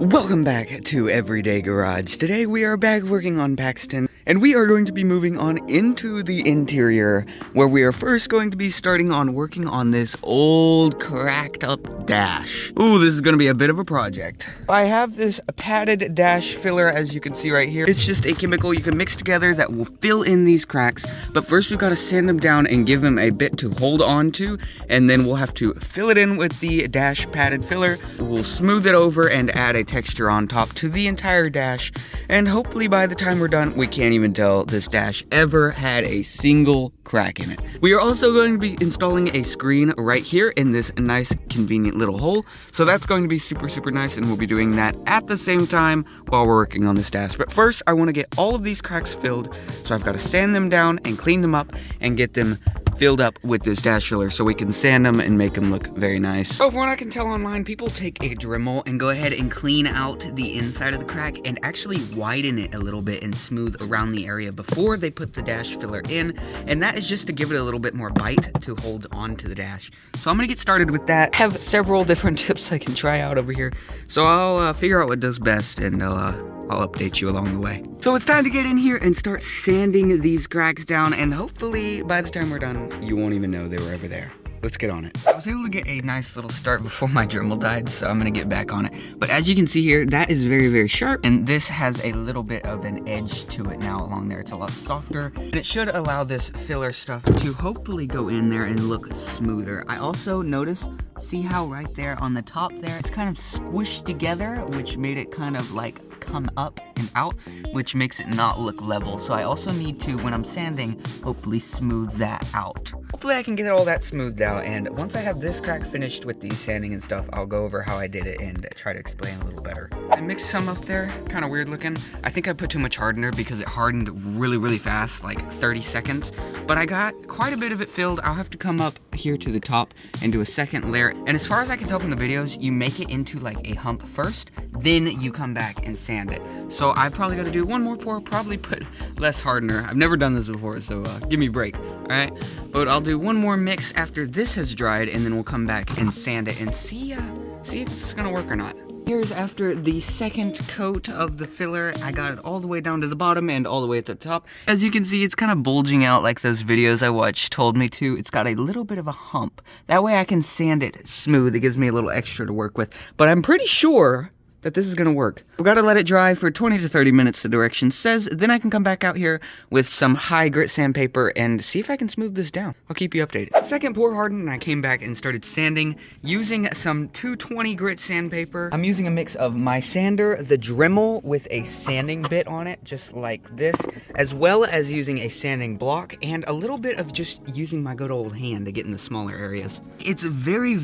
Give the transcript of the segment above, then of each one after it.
Welcome back to Everyday Garage. Today we are back working on Paxton, and we are going to be moving on into the interior, where we are first going to be starting on working on this old cracked up dash. Ooh, this is going to be a bit of a project. I have this padded dash filler, as you can see right here. It's just a chemical you can mix together that will fill in these cracks, but first we've got to sand them down and give them a bit to hold on to, and then we'll have to fill it in with the dash padded filler. We'll smooth it over and add a texture on top to the entire dash, and hopefully by the time we're done we can't even tell this dash ever had a single crack in it. We are also going to be installing a screen right here in this nice convenient little hole, so that's going to be super nice, and we'll be doing that at the same time while we're working on this dash. But first I want to get all of these cracks filled, so I've got to sand them down and clean them up and get them filled up with this dash filler so we can sand them and make them look very nice. So from what I can tell online, people take a Dremel and go ahead and clean out the inside of the crack and actually widen it a little bit and smooth around the area before they put the dash filler in, and that is just to give it a little bit more bite to hold on to the dash. So I'm gonna get started with that. I have several different tips I can try out over here, so I'll figure out what does best, and I'll update you along the way. So it's time to get in here and start sanding these cracks down, and hopefully by the time we're done, you won't even know they were ever there. Let's get on it. I was able to get a nice little start before my Dremel died, so I'm gonna get back on it. But as you can see here, that is very sharp, and this has a little bit of an edge to it now along there. It's a lot softer, and it should allow this filler stuff to hopefully go in there and look smoother. I also noticed, see how right there on the top there, it's kind of squished together, which made it kind of like come up and out, which makes it not look level. So I also need to, when I'm sanding, hopefully smooth that out. Hopefully I can get all that smoothed out, and once I have this crack finished with the sanding and stuff, I'll go over how I did it and try to explain a little better. I mixed some up there, kind of weird looking. I think I put too much hardener because it hardened really fast, like 30 seconds, but I got quite a bit of it filled. I'll have to come up here to the top and do a second layer, and as far as I can tell from the videos, you make it into like a hump first, then you come back and sand it. So I probably got to do one more pour, probably put less hardener. I've never done this before, so give me a break, all right? But I'll do one more mix after this has dried, and then we'll come back and sand it and see if it's gonna work or not. Here's after the second coat of the filler. I got it all the way down to the bottom and all the way at the top. As you can see, it's kind of bulging out like those videos I watched told me to. It's got a little bit of a hump. That way I can sand it smooth. It gives me a little extra to work with. But I'm pretty sure that this is gonna work. We've gotta let it dry for 20 to 30 minutes, the direction says. Then I can come back out here with some high grit sandpaper and see if I can smooth this down. I'll keep you updated. Second pour hardened, and I came back and started sanding using some 220 grit sandpaper. I'm using a mix of my sander, the Dremel with a sanding bit on it, just like this, as well as using a sanding block and a little bit of just using my good old hand to get in the smaller areas. It's very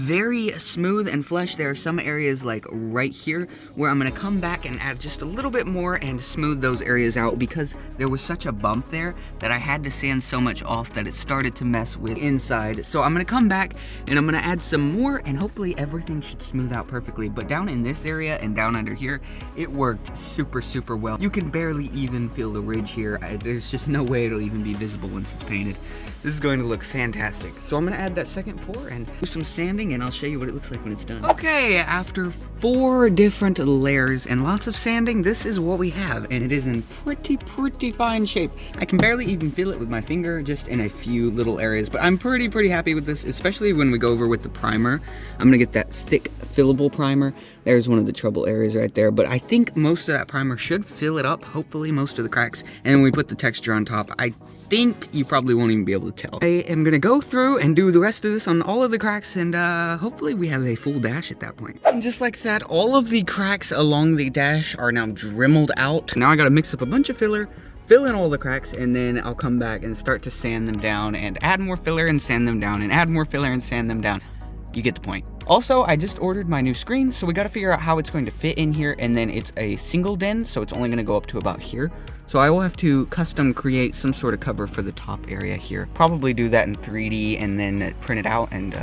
smooth and flush. There are some areas like right here where I'm gonna come back and add just a little bit more and smooth those areas out, because there was such a bump there that I had to sand so much off that it started to mess with inside. So I'm gonna come back and I'm gonna add some more, and hopefully everything should smooth out perfectly. But down in this area and down under here, it worked super well. You can barely even feel the ridge here. There's just no way it'll even be visible once it's painted. This is going to look fantastic. So I'm gonna add that second pour and do some sanding, and I'll show you what it looks like when it's done. Okay, after 4 different layers and lots of sanding, this is what we have, and it is in pretty fine shape. I can barely even feel it with my finger, just in a few little areas, but I'm pretty happy with this, especially when we go over with the primer. I'm gonna get that thick fillable primer. There's one of the trouble areas right there, but I think most of that primer should fill it up, hopefully most of the cracks, and when we put the texture on top, I think you probably won't even be able to tell. I am gonna go through and do the rest of this on all of the cracks, and hopefully we have a full dash at that point. And just like that, all of the cracks along the dash are now dremeled out. Now I gotta mix up a bunch of filler, fill in all the cracks, and then I'll come back and start to sand them down and add more filler and sand them down and add more filler and sand them down. You get the point. Also, I just ordered my new screen, so we gotta figure out how it's going to fit in here, and then it's a single den, so it's only gonna go up to about here. So I will have to custom create some sort of cover for the top area here. Probably do that in 3D and then print it out, and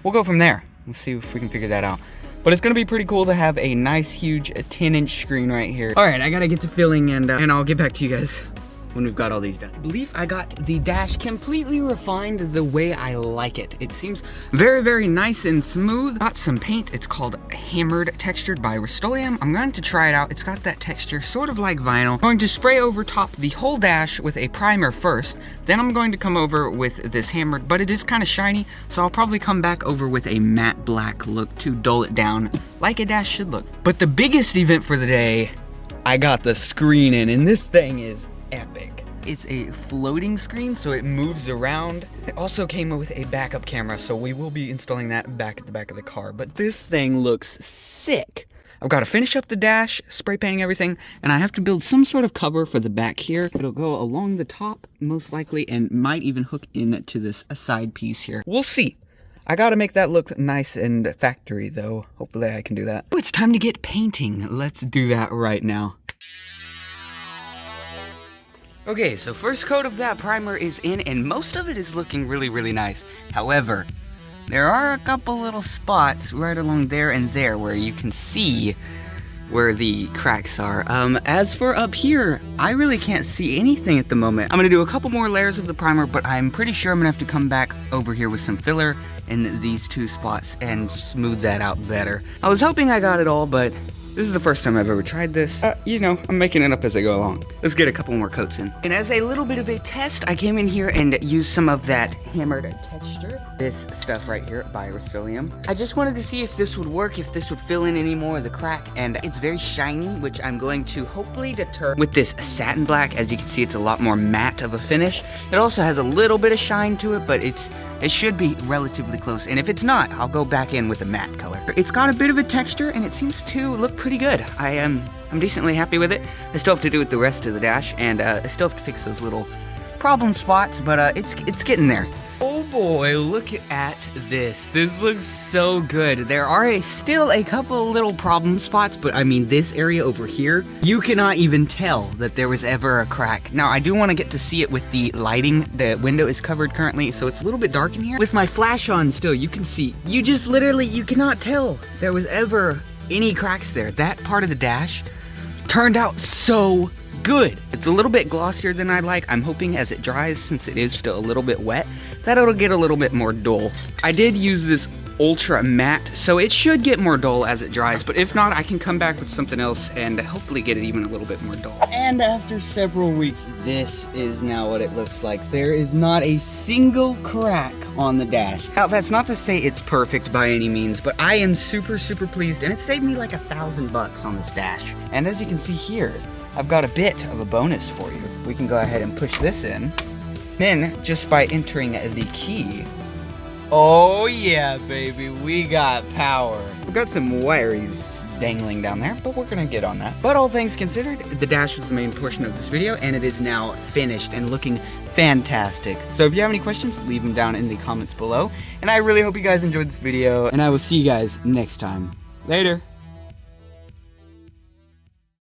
we'll go from there. We'll see if we can figure that out. But it's gonna be pretty cool to have a nice huge 10-inch screen right here. All right, I gotta get to filling, and I'll get back to you guys. when we've got all these done. I believe I got the dash completely refined the way I like it. It seems very, very nice and smooth. Got some paint. It's called Hammered Textured by Rust-Oleum. I'm going to try it out. It's got that texture sort of like vinyl. I'm going to spray over top the whole dash with a primer first. Then I'm going to come over with this hammered, but it is kind of shiny, so I'll probably come back over with a matte black look to dull it down like a dash should look. But the biggest event for the day, I got the screen in, and this thing is epic. It's a floating screen, so it moves around. It also came with a backup camera, so we will be installing that back at the back of the car. But this thing looks sick. I've got to finish up the dash, spray painting everything, and I have to build some sort of cover for the back here. It'll go along the top, most likely, and might even hook into this side piece here. We'll see. I gotta make that look nice and factory, though. Hopefully I can do that. Oh, it's time to get painting. Let's do that right now. Okay, so first coat of that primer is in, and most of it is looking really, really nice. However, there are a couple little spots right along there and there where you can see where the cracks are. As for up here, I really can't see anything at the moment. I'm gonna do a couple more layers of the primer, but I'm pretty sure I'm gonna have to come back over here with some filler in these two spots and smooth that out better. I was hoping I got it all, but this is the first time I've ever tried this. You know, I'm making it up as I go along. Let's get a couple more coats in. And as a little bit of a test, I came in here and used some of that hammered texture. This stuff right here by Rust-Oleum. I just wanted to see if this would work, if this would fill in any more of the crack. And it's very shiny, which I'm going to hopefully deter with this satin black. As you can see, it's a lot more matte of a finish. It also has a little bit of shine to it, but it should be relatively close. And if it's not, I'll go back in with a matte color. It's got a bit of a texture, and it seems to look pretty good. I'm decently happy with it. I still have to do with the rest of the dash, and I still have to fix those little problem spots, but it's getting there. Oh boy, look at this. This looks so good. There are still a couple little problem spots, but I mean, this area over here, you cannot even tell that there was ever a crack. Now, I do want to get to see it with the lighting. The window is covered currently, so it's a little bit dark in here. With my flash on still, you can see, you cannot tell there was ever any cracks there. That part of the dash turned out so good. It's a little bit glossier than I'd like. I'm hoping as it dries, since it is still a little bit wet, that it'll get a little bit more dull. I did use this ultra matte, so it should get more dull as it dries, but if not, I can come back with something else and hopefully get it even a little bit more dull. And after several weeks, this is now what it looks like. There is not a single crack on the dash. Now, that's not to say it's perfect by any means, but I am super, super pleased, and it saved me like $1,000 on this dash. And as you can see here, I've got a bit of a bonus for you. We can go ahead and push this in. Then, just by entering the key, oh yeah, baby, we got power. We've got some wires dangling down there, but we're gonna get on that. But all things considered, the dash was the main portion of this video, and it is now finished and looking fantastic. So if you have any questions, leave them down in the comments below. And I really hope you guys enjoyed this video, and I will see you guys next time. Later.